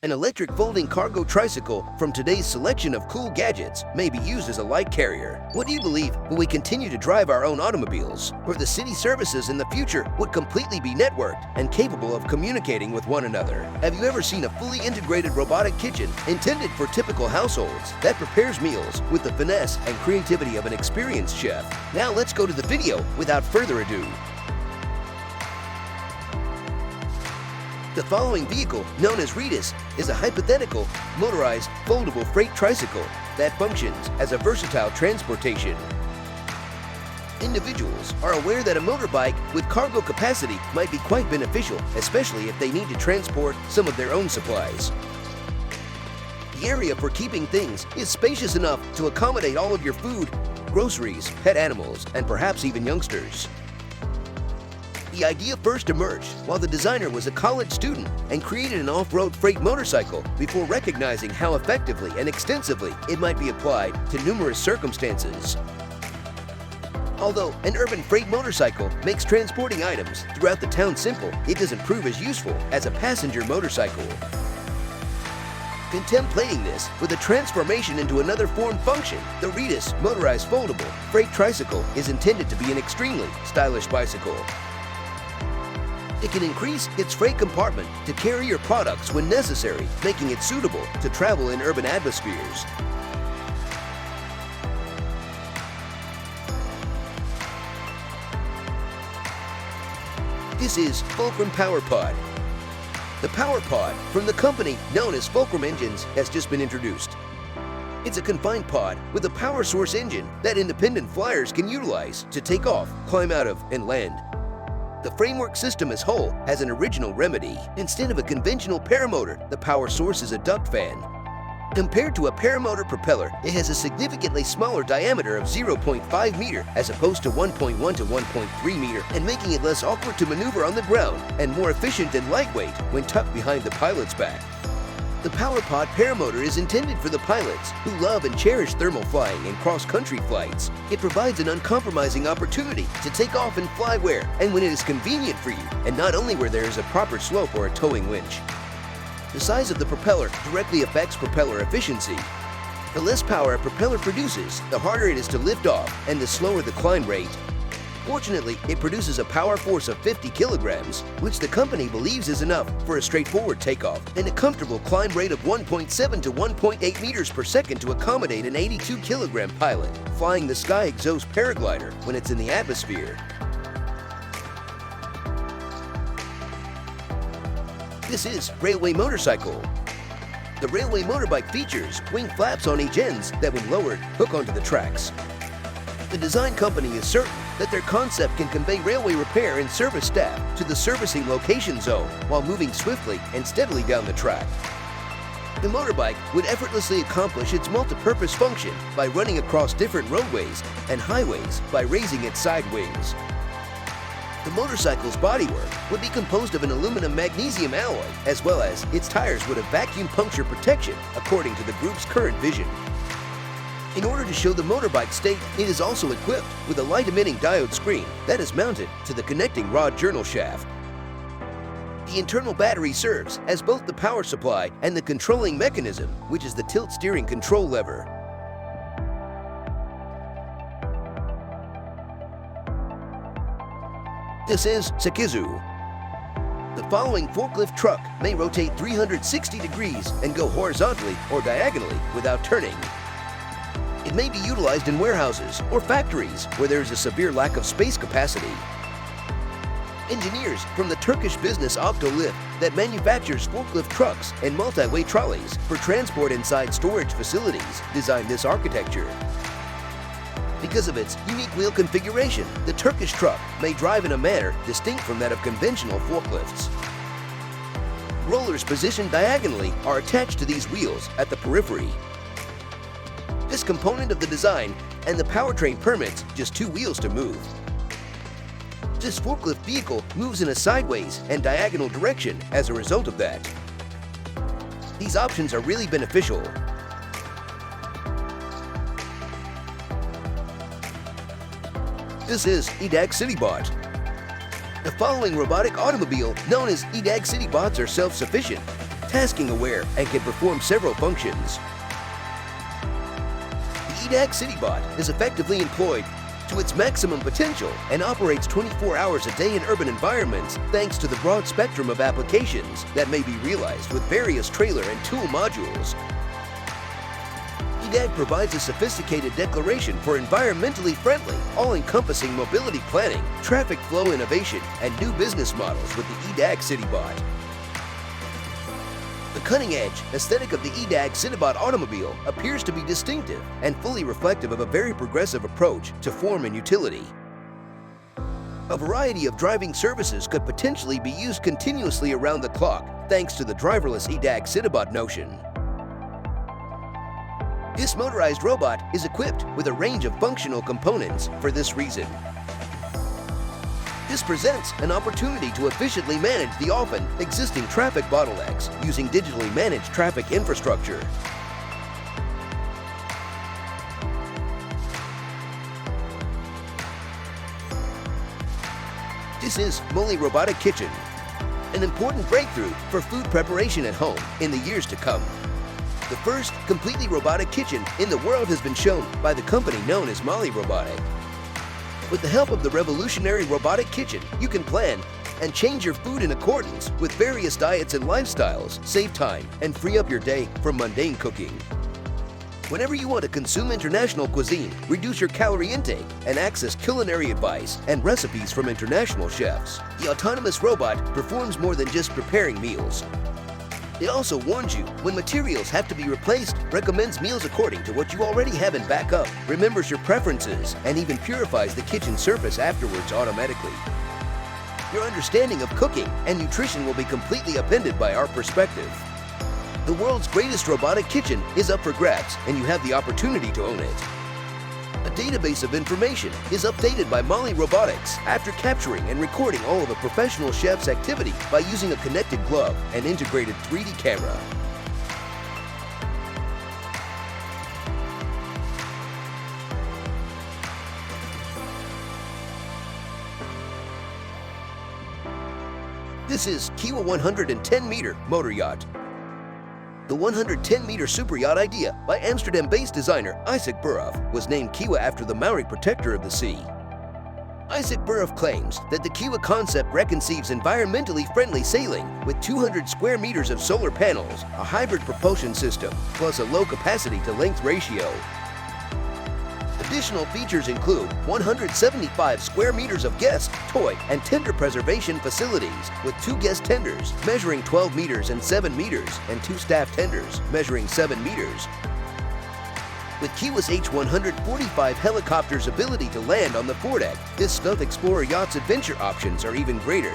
An electric folding cargo tricycle from today's selection of cool gadgets may be used as a light carrier. What do you believe? Will we continue to drive our own automobiles? Or the city services in the future would completely be networked and capable of communicating with one another? Have you ever seen a fully integrated robotic kitchen intended for typical households that prepares meals with the finesse and creativity of an experienced chef? Now let's go to the video without further ado. The following vehicle, known as Rhaetus, is a hypothetical, motorized, foldable freight tricycle that functions as a versatile transportation. Individuals are aware that a motorbike with cargo capacity might be quite beneficial, especially if they need to transport some of their own supplies. The area for keeping things is spacious enough to accommodate all of your food, groceries, pet animals, and perhaps even youngsters. The idea first emerged while the designer was a college student and created an off-road freight motorcycle before recognizing how effectively and extensively it might be applied to numerous circumstances. Although an urban freight motorcycle makes transporting items throughout the town simple, it doesn't prove as useful as a passenger motorcycle. Contemplating this with a transformation into another form function, the Rhaetus motorized foldable freight tricycle is intended to be an extremely stylish bicycle. It can increase its freight compartment to carry your products when necessary, making it suitable to travel in urban atmospheres. This is Fulcrum PowerPod. The PowerPod from the company known as Fulcrum Engines has just been introduced. It's a confined pod with a power source engine that independent flyers can utilize to take off, climb out of, and land. The framework system as whole has an original remedy. Instead of a conventional paramotor, the power source is a duct fan. Compared to a paramotor propeller, it has a significantly smaller diameter of 0.5 meter as opposed to 1.1 to 1.3 meter, and making it less awkward to maneuver on the ground and more efficient and lightweight when tucked behind the pilot's back. The PowerPod paramotor is intended for the pilots who love and cherish thermal flying and cross-country flights. It provides an uncompromising opportunity to take off and fly where and when it is convenient for you, and not only where there is a proper slope or a towing winch. The size of the propeller directly affects propeller efficiency. The less power a propeller produces, the harder it is to lift off and the slower the climb rate. Fortunately, it produces a power force of 50 kilograms, which the company believes is enough for a straightforward takeoff, and a comfortable climb rate of 1.7 to 1.8 meters per second to accommodate an 82-kilogram pilot flying the Sky Exhaust paraglider when it's in the atmosphere. This is Railway Motorcycle. The Railway motorbike features wing flaps on each ends that, when lowered, hook onto the tracks. The design company is certain that their concept can convey railway repair and service staff to the servicing location zone while moving swiftly and steadily down the track. The motorbike would effortlessly accomplish its multi-purpose function by running across different roadways and highways by raising its side wings. The motorcycle's bodywork would be composed of an aluminum magnesium alloy, as well as its tires would have vacuum puncture protection according to the group's current vision. In order to show the motorbike state, it is also equipped with a light-emitting diode screen that is mounted to the connecting rod journal shaft. The internal battery serves as both the power supply and the controlling mechanism, which is the tilt steering control lever. This is Sekizu. The following forklift truck may rotate 360 degrees and go horizontally or diagonally without turning. It may be utilized in warehouses or factories where there is a severe lack of space capacity. Engineers from the Turkish business Octolift that manufactures forklift trucks and multi-weight trolleys for transport inside storage facilities designed this architecture. Because of its unique wheel configuration, the Turkish truck may drive in a manner distinct from that of conventional forklifts. Rollers positioned diagonally are attached to these wheels at the periphery. This component of the design and the powertrain permits just two wheels to move. This forklift vehicle moves in a sideways and diagonal direction as a result of that. These options are really beneficial. This is EDAG CityBot. The following robotic automobile, known as EDAG CityBots, are self-sufficient. tasking aware, and can perform several functions. The EDAG CityBot is effectively employed to its maximum potential and operates 24 hours a day in urban environments thanks to the broad spectrum of applications that may be realized with various trailer and tool modules. EDAG provides a sophisticated declaration for environmentally friendly, all-encompassing mobility planning, traffic flow innovation, and new business models with the EDAG CityBot. The cutting-edge aesthetic of the EDAG CityBot automobile appears to be distinctive and fully reflective of a very progressive approach to form and utility. A variety of driving services could potentially be used continuously around the clock thanks to the driverless EDAG CityBot notion. This motorized robot is equipped with a range of functional components for this reason. This presents an opportunity to efficiently manage the often existing traffic bottlenecks using digitally managed traffic infrastructure. This is Moley Robotic Kitchen, an important breakthrough for food preparation at home in the years to come. The first completely robotic kitchen in the world has been shown by the company known as Moley Robotic. With the help of the revolutionary robotic kitchen, you can plan and change your food in accordance with various diets and lifestyles, save time, and free up your day from mundane cooking. Whenever you want to consume international cuisine, reduce your calorie intake, and access culinary advice and recipes from international chefs, the autonomous robot performs more than just preparing meals. It also warns you when materials have to be replaced, recommends meals according to what you already have in backup, remembers your preferences, and even purifies the kitchen surface afterwards automatically. Your understanding of cooking and nutrition will be completely upended by our perspective. The world's greatest robotic kitchen is up for grabs, and you have the opportunity to own it. A database of information is updated by Moley Robotics after capturing and recording all of a professional chef's activity by using a connected glove and integrated 3D camera. This is Kiwa 110-meter motor yacht. The 110-meter super yacht idea by Amsterdam-based designer Isaac Burhoff was named Kiwa after the Maori protector of the sea. Isaac Burhoff claims that the Kiwa concept reconceives environmentally friendly sailing with 200 square meters of solar panels, a hybrid propulsion system, plus a low capacity-to-length ratio. Additional features include 175 square meters of guest, toy, and tender preservation facilities with 2 guest tenders measuring 12 meters and 7 meters and 2 staff tenders measuring 7 meters. With Kiwa's H-145 helicopter's ability to land on the foredeck, this Stealth Explorer yacht's adventure options are even greater.